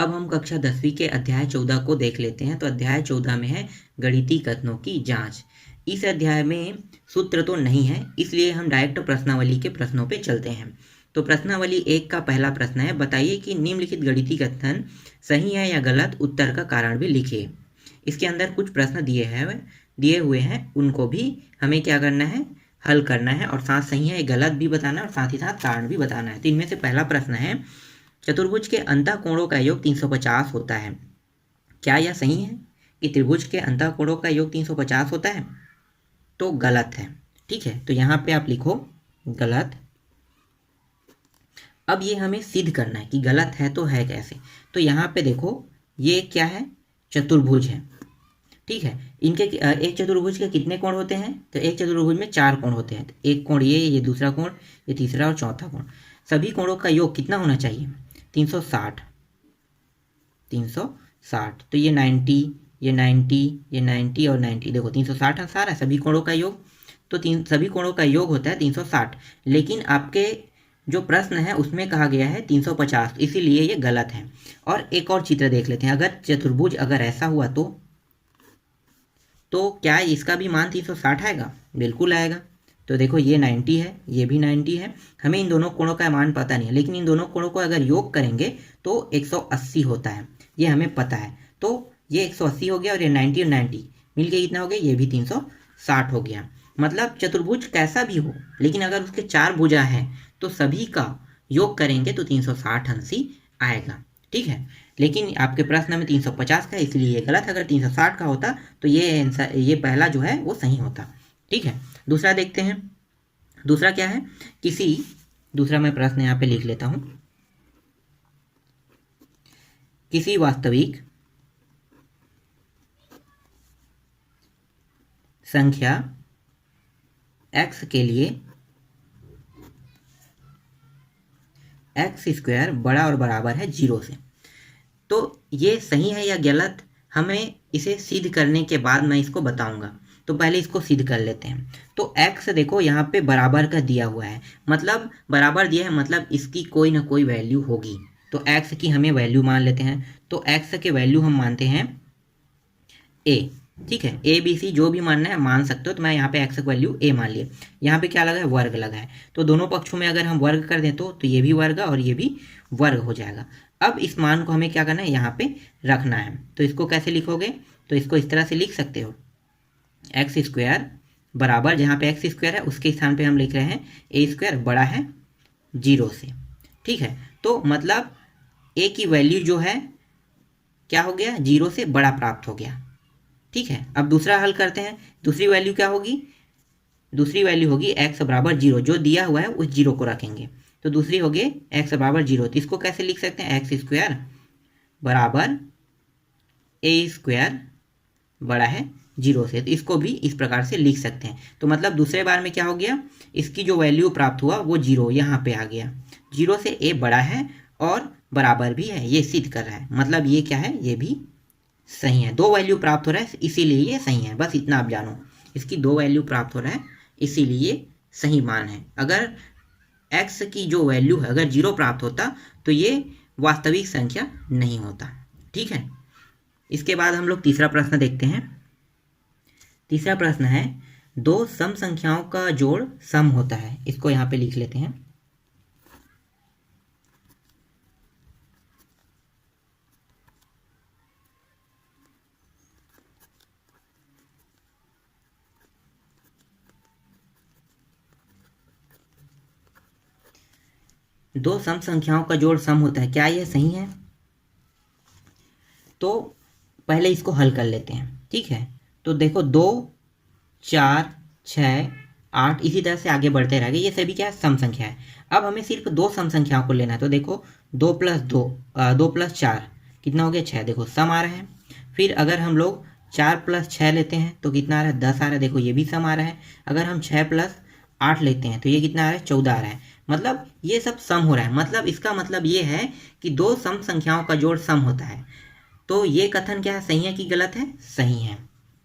अब हम कक्षा 10वीं के अध्याय 14 को देख लेते हैं। तो अध्याय 14 में है गणितीय कथनों की जांच। इस अध्याय में सूत्र तो नहीं है, इसलिए हम डायरेक्ट प्रश्नावली के प्रश्नों पे चलते हैं। तो प्रश्नावली 1 का पहला प्रश्न है, बताइए कि निम्नलिखित गणितीय कथन सही है या गलत, उत्तर का कारण भी लिखिए। इसके अंदर कुछ प्रश्न दिए हुए हैं, उनको भी हमें क्या करना है, हल करना है, और साथ सही है गलत भी बताना है और साथ ही साथ कारण भी बताना है। तो इनमें से पहला प्रश्न है, चतुर्भुज के अंतःकोणों का योग 350 होता है। क्या यह सही है कि त्रिभुज के अंतःकोणों का योग 350 होता है? तो गलत है। ठीक है, तो यहाँ पे आप लिखो गलत। अब ये हमें सिद्ध करना है कि गलत है तो है कैसे। तो यहाँ पे देखो, ये क्या है, चतुर्भुज है। ठीक है, इनके एक चतुर्भुज के कितने कोण होते हैं? तो एक चतुर्भुज में 4 कोण होते हैं। एक कोण ये दूसरा कोण, ये तीसरा और चौथा कोण। सभी कोणों का योग कितना होना चाहिए? 360। 360। तो ये 90, ये 90, ये 90 और 90, देखो 360 आंसर है सभी कोणों का योग। तो सभी कोणों का योग होता है 360, लेकिन आपके जो प्रश्न है उसमें कहा गया है 350, इसीलिए ये गलत है। और एक और चित्र देख लेते हैं। अगर चतुर्भुज अगर ऐसा हुआ तो क्या इसका भी मान 360 आएगा? बिल्कुल आएगा। तो देखो ये 90 है, ये भी 90 है। हमें इन दोनों कोणों का मान पता नहीं है, लेकिन इन दोनों कोणों को अगर योग करेंगे तो 180 होता है, ये हमें पता है। तो ये 180 हो गया और ये 90 और 90 मिलके कितना हो गया? ये भी 360 हो गया। मतलब चतुर्भुज कैसा भी हो, लेकिन अगर उसके 4 भुजा हैं तो सभी का योग करेंगे तो 360 अंश ही आएगा। ठीक है, लेकिन आपके प्रश्न में 350 का है, इसलिए ये गलत है। अगर 360 का होता तो ये पहला जो है वो सही होता। ठीक है, दूसरा देखते हैं। दूसरा क्या है, दूसरा मैं प्रश्न यहाँ पे लिख लेता हूँ। किसी वास्तविक संख्या x के लिए x² बड़ा और बराबर है 0 से। तो ये सही है या गलत, हमें इसे सिद्ध करने के बाद मैं इसको बताऊंगा। तो पहले इसको सिद्ध कर लेते हैं। तो x देखो यहाँ पे बराबर का दिया हुआ है, मतलब बराबर दिया है, मतलब इसकी कोई ना कोई वैल्यू होगी। तो x की हमें वैल्यू मान लेते हैं। तो x के वैल्यू हम मानते हैं a। ठीक है, ए बी सी जो भी मानना है मान सकते हो। तो मैं यहाँ पे x की वैल्यू a मान लिया। यहाँ पे क्या लगा है? वर्ग लगा है। तो दोनों पक्षों में अगर हम वर्ग कर दें तो ये भी वर्ग और ये भी वर्ग हो जाएगा। अब इस मान को हमें क्या करना है? यहाँ पे रखना है। तो इसको कैसे लिखोगे? तो इसको इस तरह से लिख सकते हो, x² बराबर, जहाँ पे x² है उसके स्थान पे हम लिख रहे हैं a² बड़ा है 0 से। ठीक है, तो मतलब a की वैल्यू जो है क्या हो गया? 0 से बड़ा प्राप्त हो गया। ठीक है, अब दूसरा हल करते हैं। दूसरी वैल्यू क्या होगी? दूसरी वैल्यू होगी x बराबर 0, जो दिया हुआ है उस 0 को रखेंगे। तो दूसरी होगी x बराबर 0। तो इसको कैसे लिख सकते हैं? x² बराबर a² बड़ा है 0 से। तो इसको भी इस प्रकार से लिख सकते हैं। तो मतलब दूसरे बार में क्या हो गया? इसकी जो वैल्यू प्राप्त हुआ वो 0 यहाँ पे आ गया। 0 से a बड़ा है और बराबर भी है, ये सिद्ध कर रहा है। मतलब ये क्या है? ये भी सही है। 2 वैल्यू प्राप्त हो रहा है, इसीलिए ये सही है। बस इतना आप जानो, इसकी 2 वैल्यू प्राप्त हो रहा है, इसीलिए सही मान है। अगर x की जो वैल्यू है अगर 0 प्राप्त होता तो ये वास्तविक संख्या नहीं होता। ठीक है, इसके बाद हम लोग तीसरा प्रश्न देखते हैं। तीसरा प्रश्न है, 2 सम संख्याओं का जोड़ सम होता है। इसको यहाँ पे लिख लेते हैं। दो सम संख्याओं का जोड़ सम होता है, क्या यह सही है? तो पहले इसको हल कर लेते हैं। ठीक है, तो देखो 2, 4, 6, 8 इसी तरह से आगे बढ़ते रहेंगे। ये सभी क्या है? सम संख्या है। अब हमें सिर्फ 2 सम संख्याओं को लेना है। तो देखो 2 + 4 कितना हो गया? 6। देखो सम आ रहा है। फिर अगर हम लोग 4 + 6 लेते हैं तो कितना आ रहा है? 10 आ रहा है। देखो ये भी सम आ रहा है। अगर हम 6 + 8 लेते हैं तो ये कितना आ रहा है? 14 आ रहा है। मतलब ये सब सम हो रहा है। मतलब इसका मतलब ये है कि 2 सम संख्याओं का जोड़ सम होता है। तो ये कथन क्या है? सही है कि गलत है? सही है।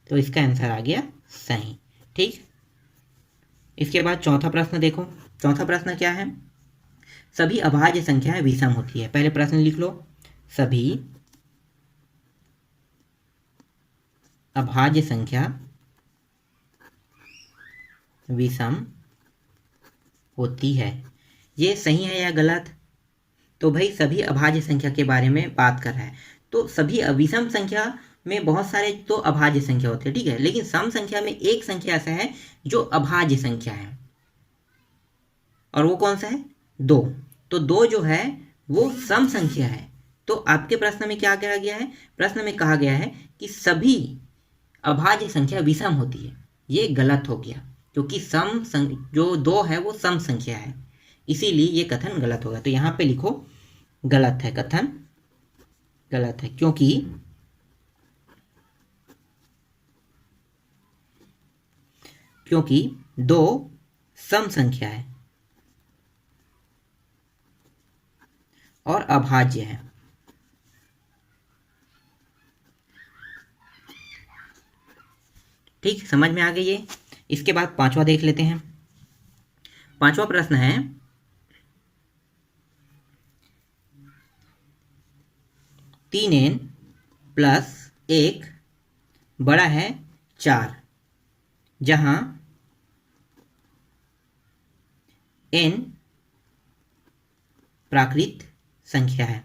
तो इसका आंसर आ गया सही। ठीक, इसके बाद चौथा प्रश्न देखो। चौथा प्रश्न क्या है? सभी अभाज्य संख्याएं विषम होती है। पहले प्रश्न लिख लो, सभी अभाज्य संख्या विषम होती है। ये सही है या गलत? तो भाई सभी अभाज्य संख्या के बारे में बात कर रहा है, तो सभी विषम संख्या में बहुत सारे तो अभाज्य संख्या होते हैं, ठीक है, लेकिन सम संख्या में एक संख्या ऐसा है जो अभाज्य संख्या है, और वो कौन सा है? 2। तो 2 जो है वो सम संख्या है। तो आपके प्रश्न में क्या कहा गया है? प्रश्न में कहा गया है कि सभी अभाज्य संख्या विषम होती है। ये गलत हो गया, क्योंकि जो 2 है वो सम संख्या है, इसीलिए ये कथन गलत होगा। तो यहाँ पे लिखो गलत है, कथन गलत है, क्योंकि 2 सम संख्या है और अभाज्य है। ठीक, समझ में आ गई ये। इसके बाद 5वां देख लेते हैं। 5वां प्रश्न है, 3n प्लस 1 बड़ा है 4, जहां n प्राकृत संख्या है।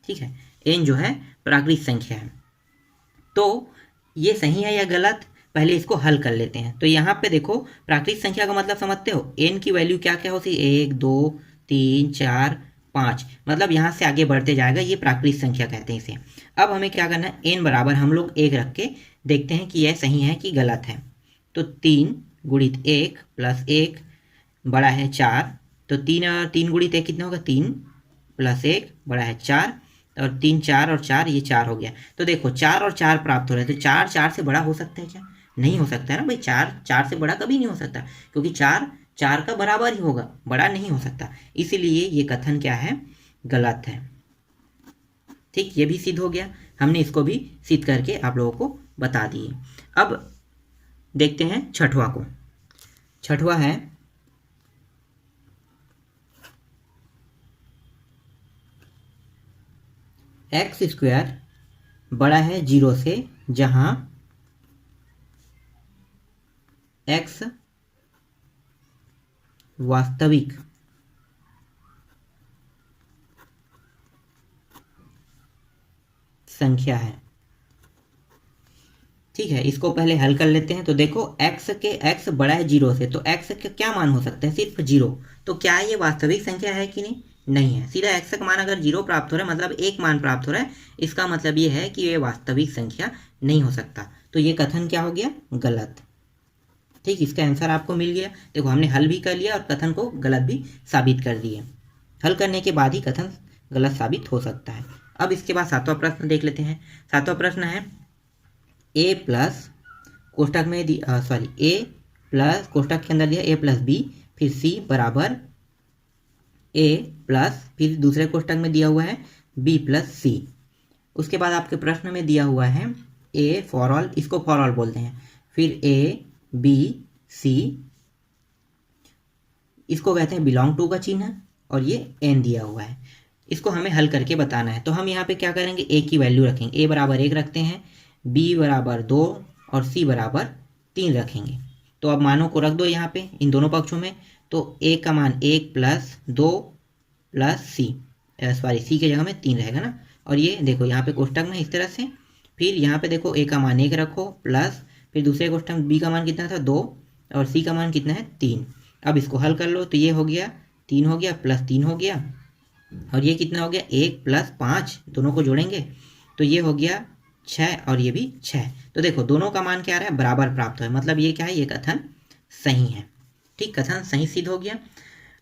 ठीक है, n जो है प्राकृत संख्या है। तो ये सही है या गलत? पहले इसको हल कर लेते हैं। तो यहाँ पे देखो, प्राकृत संख्या का मतलब समझते हो, n की वैल्यू क्या क्या होती है? 1 2 3 4 5, मतलब यहाँ से आगे बढ़ते जाएगा, ये प्राकृत संख्या कहते हैं इसे। अब हमें क्या करना है? n बराबर हम लोग 1 रख के देखते हैं कि यह सही है कि गलत है। तो 3 गुणित 1 प्लस 1 बड़ा है 4, तो 3 और 3 गुणित 1 कितना होगा? 3 प्लस 1 बड़ा है 4, और 3 4 और 4, ये 4 हो गया। तो देखो 4 और 4 प्राप्त हो रहे हैं, तो 4 4 से बड़ा हो सकता है क्या? नहीं हो सकता है ना भाई, 4 4 से बड़ा कभी नहीं हो सकता, क्योंकि 4 4 का बराबर ही होगा, बड़ा नहीं हो सकता। इसीलिए ये कथन क्या है? गलत है। ठीक, ये भी सिद्ध हो गया, हमने इसको भी सिद्ध करके आप लोगों को बता दिए। अब देखते हैं 6वां को। 6वां है, एक्स स्क्वायर बड़ा है 0 से, जहां x वास्तविक संख्या है। ठीक है, इसको पहले हल कर लेते हैं। तो देखो x बड़ा है 0 से, तो x का क्या मान हो सकता है? सिर्फ 0। तो क्या ये वास्तविक संख्या है कि नहीं? नहीं है। सीधा x का मान अगर 0 प्राप्त हो रहा है, मतलब एक मान प्राप्त हो रहा है, इसका मतलब ये है कि ये वास्तविक संख्या नहीं हो सकता। तो ये कथन क्या हो गया? गलत। ठीक, इसका आंसर आपको मिल गया। देखो, हमने हल भी कर लिया और कथन को गलत भी साबित कर दिए। हल करने के बाद ही कथन गलत साबित हो सकता है। अब इसके बाद 7वां प्रश्न देख लेते हैं। 7वां प्रश्न है, ए प्लस कोष्टक में ए प्लस कोष्टक के अंदर दिया a प्लस बी, फिर c बराबर a प्लस, फिर दूसरे कोष्टक में दिया हुआ है b प्लस c। उसके बाद आपके प्रश्न में दिया हुआ है a फॉर ऑल, इसको फॉर ऑल बोलते हैं, फिर a b c, इसको कहते हैं बिलोंग टू का चिन्ह, और ये n दिया हुआ है। इसको हमें हल करके बताना है। तो हम यहाँ पे क्या करेंगे? a की वैल्यू रखेंगे, a बराबर 1 रखते हैं, b बराबर 2 और c बराबर 3 रखेंगे। तो अब मानों को रख दो यहाँ पे इन दोनों पक्षों में। तो a का मान 1 प्लस 2 प्लस c, c के जगह में 3 रहेगा ना। और ये देखो यहाँ पे कोष्टक में इस तरह से, फिर यहाँ पे देखो a का मान 1 रखो प्लस, फिर दूसरे कोष्टक में b का मान कितना था? 2, और c का मान कितना है? 3। अब इसको हल कर लो, तो ये हो गया 3 हो गया प्लस 3 हो गया, और ये कितना हो गया? 1 प्लस 5, दोनों को जोड़ेंगे तो ये हो गया 6, और ये भी 6। तो देखो दोनों का मान क्या आ रहा है? बराबर प्राप्त हो, मतलब ये क्या है? ये कथन सही है। ठीक, कथन सही सिद्ध हो गया।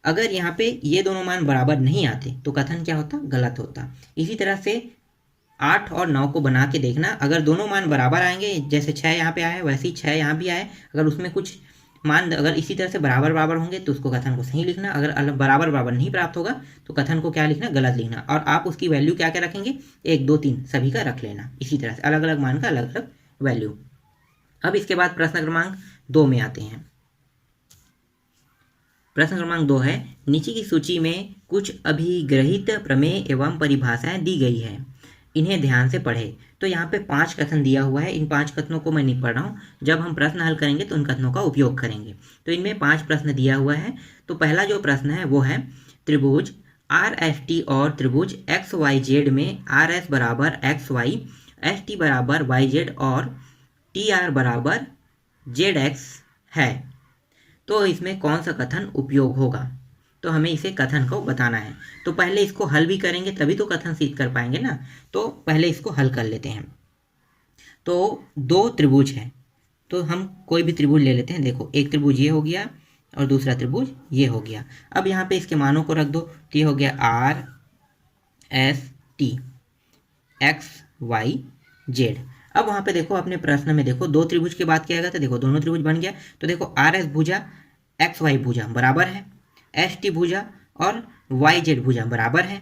अगर यहाँ पे ये दोनों मान बराबर नहीं आते तो कथन क्या होता? गलत होता। इसी तरह से 8 और 9 को बना के देखना, अगर दोनों मान बराबर आएंगे, जैसे 6 यहाँ पे आए वैसे ही 6 यहाँ भी आए, अगर उसमें कुछ मान अगर इसी तरह से बराबर बराबर होंगे तो उसको कथन को सही लिखना, अगर बराबर बराबर नहीं प्राप्त होगा तो कथन को क्या लिखना? गलत लिखना। और आप उसकी वैल्यू क्या क्या रखेंगे? 1 2 3 सभी का रख लेना, इसी तरह से अलग अलग मान का अलग अलग वैल्यू। अब इसके बाद प्रश्न क्रमांक 2 में आते हैं। प्रश्न क्रमांक 2 है, नीचे की सूची में कुछ अभिग्रहित प्रमेय एवं परिभाषाएं दी गई है, इन्हें ध्यान से पढ़े। तो यहाँ पे 5 कथन दिया हुआ है, इन 5 कथनों को मैं नहीं पढ़ रहा हूँ, जब हम प्रश्न हल करेंगे तो उन कथनों का उपयोग करेंगे। तो इनमें 5 प्रश्न दिया हुआ है। तो पहला जो प्रश्न है वो है, त्रिभुज RST और त्रिभुज XYZ में RS बराबर XY, ST बराबर YZ और TR बराबर ZX है, तो इसमें कौन सा कथन उपयोग होगा। तो हमें इसे कथन को बताना है। तो पहले इसको हल भी करेंगे तभी तो कथन सिद्ध कर पाएंगे ना। तो पहले इसको हल कर लेते हैं। तो 2 त्रिभुज है, तो हम कोई भी त्रिभुज ले लेते हैं। देखो, एक त्रिभुज ये हो गया और दूसरा त्रिभुज ये हो गया। अब यहाँ पे इसके मानों को रख दो, तो ये हो गया RST XYZ। अब वहाँ पे देखो, अपने प्रश्न में देखो 2 त्रिभुज की बात किया गया था। देखो दोनों त्रिभुज बन गया। तो देखो RS भुजा XY भुजा बराबर है, ST भुजा और YZ भुजा बराबर है,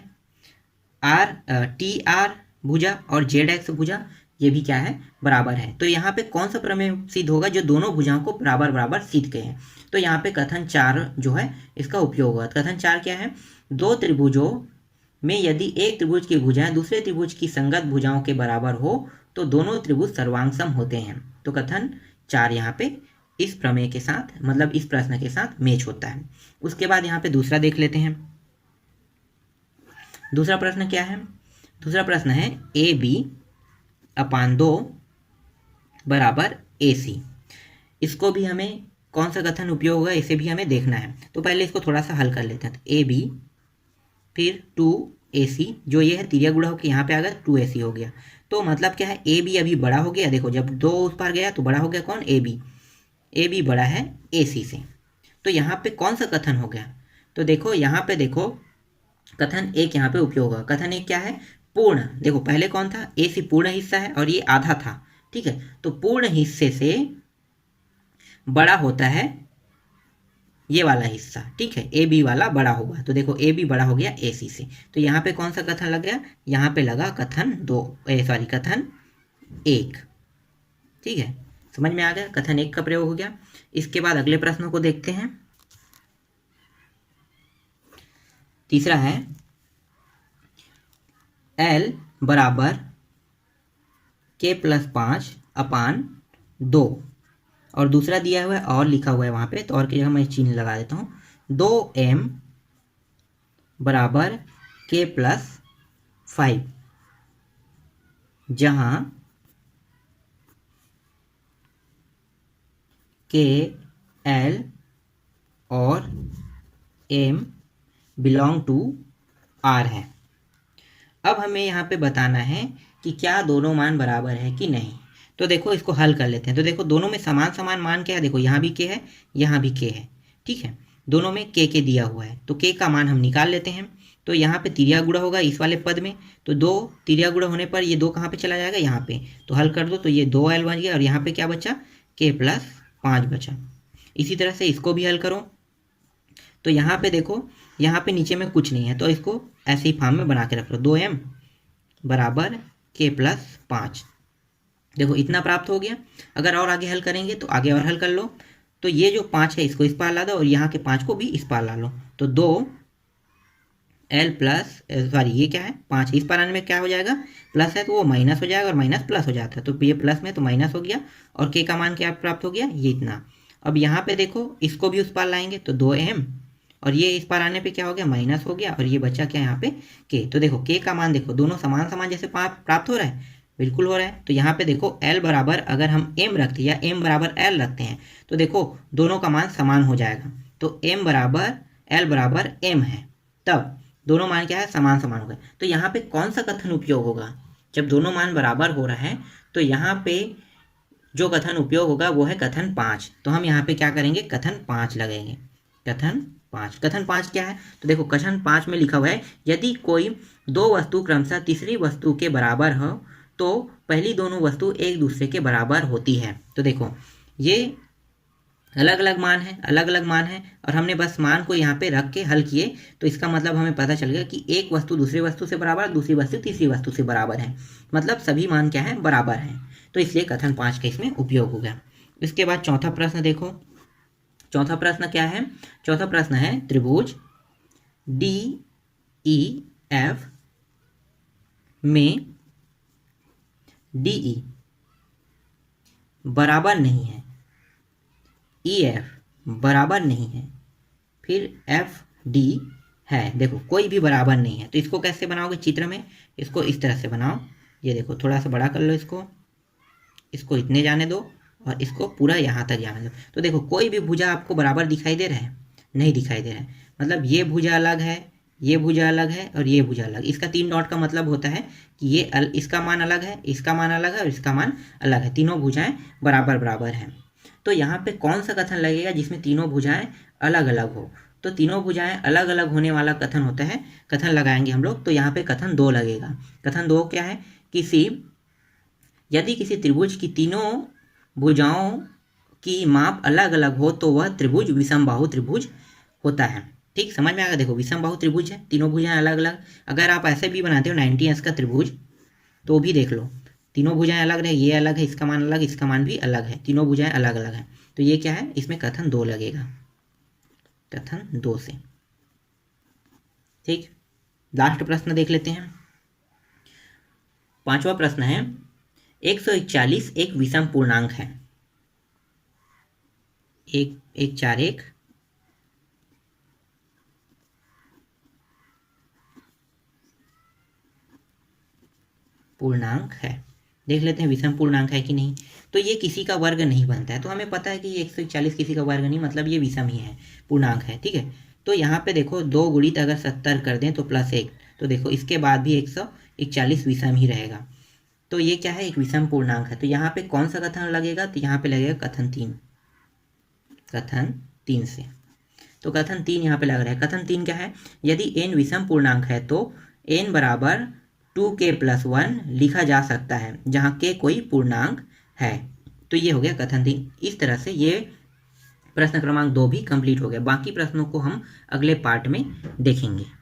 TR भुजा और ZX भुजा ये भी क्या है, बराबर है। तो यहाँ पे कौन सा प्रमेय सिद्ध होगा, जो दोनों भुजाओं को बराबर बराबर सिद्ध किए हैं। तो यहाँ पे कथन 4 जो है इसका उपयोग होगा। कथन 4 क्या है, 2 त्रिभुजों में यदि एक त्रिभुज की भुजाएं दूसरे त्रिभुज की संगत भुजाओं के बराबर हो तो दोनों त्रिभुज सर्वांग होते हैं। तो कथन 4 यहाँ पे इस प्रमेय के साथ, मतलब इस प्रश्न के साथ मैच होता है। उसके बाद यहाँ पे दूसरा देख लेते हैं। दूसरा प्रश्न क्या है, दूसरा प्रश्न है AB/2 बराबर AC। इसको भी हमें कौन सा कथन उपयोग होगा, इसे भी हमें देखना है। तो पहले इसको थोड़ा सा हल कर लेते हैं। तो AB फिर 2AC, जो ये है तिरिया गुणा होकर यहाँ पे आ गया 2AC हो गया। तो मतलब क्या है, AB अभी बड़ा हो गया। देखो जब 2 उस पार गया तो बड़ा हो गया कौन, AB बड़ा है AC से। तो यहाँ पे कौन सा कथन हो गया, तो देखो यहाँ पे देखो कथन 1 यहाँ पे उपयोग होगा। कथन 1 क्या है, पूर्ण। देखो पहले कौन था, AC पूर्ण हिस्सा है और ये आधा था, ठीक है। तो पूर्ण हिस्से से बड़ा होता है ये वाला हिस्सा, ठीक है। AB वाला बड़ा होगा। तो देखो AB बड़ा हो गया AC से। तो यहाँ पे कौन सा कथन लग गया, यहाँ पे लगा कथन 1, ठीक है। समझ में आ गया, कथन 1 का प्रयोग हो गया। इसके बाद अगले प्रश्नों को देखते हैं। तीसरा है L बराबर K+5/2 और दूसरा दिया हुआ है और लिखा हुआ है वहाँ पे, तो और की जगह मैं चिन्ह लगा देता हूँ। 2M बराबर K+5, जहाँ K, L और M बिलोंग टू R है। अब हमें यहाँ पे बताना है कि क्या दोनों मान बराबर है कि नहीं। तो देखो इसको हल कर लेते हैं। तो देखो दोनों में समान समान मान क्या है, देखो यहाँ भी K है, यहाँ भी K है, ठीक है। दोनों में K दिया हुआ है, तो K का मान हम निकाल लेते हैं। तो यहाँ पे तिरिया गुणा होगा इस वाले पद में, तो 2 तिरिया गुणा होने पर ये 2 कहाँ पे चला जाएगा, यहाँ पे। तो हल कर दो, तो ये 2L बन गया और यहाँ पे क्या बचा, K+5 बचा। इसी तरह से इसको भी हल करो। तो यहाँ पे देखो, यहाँ पे नीचे में कुछ नहीं है, तो इसको ऐसे ही फॉर्म में बना के रख लो। 2M बराबर K+5, देखो इतना प्राप्त हो गया। अगर और आगे हल करेंगे तो आगे और हल कर लो। तो ये जो 5 है इसको इस पार ला दो और यहाँ के 5 को भी इस पार ला लो। तो 2L प्लस, सॉरी ये क्या है 5, इस पार आने में क्या हो जाएगा, प्लस है तो वो माइनस हो जाएगा और माइनस प्लस हो जाता है। तो ये प्लस में तो माइनस हो गया और K का मान क्या प्राप्त हो गया, ये इतना। अब यहाँ पे देखो इसको भी उस पार लाएंगे तो 2M और ये इस पार आने पे क्या हो गया, माइनस हो गया और ये बचा क्या यहाँ पे K। तो देखो K का मान देखो दोनों समान समान जैसे प्राप्त हो रहा है, बिल्कुल हो रहा है। तो यहाँ पे देखो L बराबर अगर हम M रखते हैं या M बराबर L रखते हैं तो देखो दोनों का मान समान हो जाएगा। तो M बराबर L बराबर M है, तब दोनों मान क्या है, समान समान हो गए। तो यहाँ पे कौन सा कथन उपयोग होगा, जब दोनों मान बराबर हो रहा है तो यहाँ पे जो कथन उपयोग होगा वो है कथन 5। तो हम यहाँ पे क्या करेंगे, कथन 5 लगेंगे। कथन 5 क्या है, तो देखो कथन 5 में लिखा हुआ है, यदि कोई 2 वस्तु क्रमशः तीसरी वस्तु के बराबर हो तो पहली दोनों वस्तु एक दूसरे के बराबर होती है। तो देखो ये अलग अलग मान है और हमने बस मान को यहाँ पे रख के हल किए, तो इसका मतलब हमें पता चल गया कि एक वस्तु दूसरी वस्तु से बराबर, दूसरी वस्तु तीसरी वस्तु से बराबर है, मतलब सभी मान क्या है, बराबर हैं। तो इसलिए कथन 5 का इसमें उपयोग हो गया। इसके बाद चौथा प्रश्न देखो। चौथा प्रश्न क्या है? चौथा प्रश्न है त्रिभुज DEF में DE बराबर नहीं है, EF बराबर नहीं है, फिर FD है। देखो कोई भी बराबर नहीं है, तो इसको कैसे बनाओगे चित्र में? इसको इस तरह से बनाओ। ये देखो थोड़ा सा बड़ा कर लो, इसको इतने जाने दो और इसको पूरा यहाँ तक जाने दो। तो देखो कोई भी भुजा आपको बराबर दिखाई दे रहा है? नहीं दिखाई दे रहा है। मतलब ये भुजा अलग है, ये भुजा अलग है और ये भुजा अलग। इसका 3 डॉट का मतलब होता है कि ये इसका मान अलग है, इसका मान अलग है और इसका मान अलग है। तीनों भुजाएं बराबर बराबर हैं। तो यहाँ पे कौन सा कथन लगेगा जिसमें तीनों भुजाएं अलग अलग हो? तो तीनों भुजाएं अलग अलग होने वाला कथन होता है, कथन लगाएंगे हम लोग। तो यहाँ पे कथन 2 लगेगा। कथन 2 क्या है? यदि किसी त्रिभुज की तीनों भुजाओं की माप अलग अलग हो तो वह त्रिभुज विषमबाहु त्रिभुज होता है। ठीक, समझ में आ गया? देखो विषमबाहु त्रिभुज है, तीनों भुजाएं अलग अलग। अगर आप ऐसे भी बनाते हो 90 अंश का त्रिभुज, तो भी देख लो तीनों भुजाएं अलग है, ये अलग है, इसका मान अलग, इसका मान भी अलग है, तीनों भुजाएं अलग अलग हैं। तो ये क्या है? इसमें कथन 2 लगेगा, कथन 2 से। ठीक, लास्ट प्रश्न देख लेते हैं। 5वां प्रश्न है 141 एक विषम पूर्णांक है। 141 पूर्णांक है। देख लेते हैं विषम पूर्णांक है कि नहीं। तो ये किसी का वर्ग नहीं बनता है, तो हमें पता है कि 141 किसी का वर्ग नहीं, मतलब ये विषम ही है, पूर्णांक है। ठीक है, तो यहाँ पे देखो 2 गुणित अगर 70 कर दें तो +1, तो देखो इसके बाद भी 141 विषम ही रहेगा। तो ये क्या है? एक विषम पूर्णांक है। तो यहाँ पे कौन सा कथन लगेगा? तो यहाँ पे लगेगा कथन 3, कथन 3 से। तो कथन 3 यहाँ पे लग रहा है। कथन 3 क्या है? यदि n विषम पूर्णांक है तो n बराबर 2k+1 लिखा जा सकता है जहाँ k कोई पूर्णांक है। तो ये हो गया कथन 3। इस तरह से ये प्रश्न क्रमांक 2 भी कंप्लीट हो गया। बाकी प्रश्नों को हम अगले पार्ट में देखेंगे।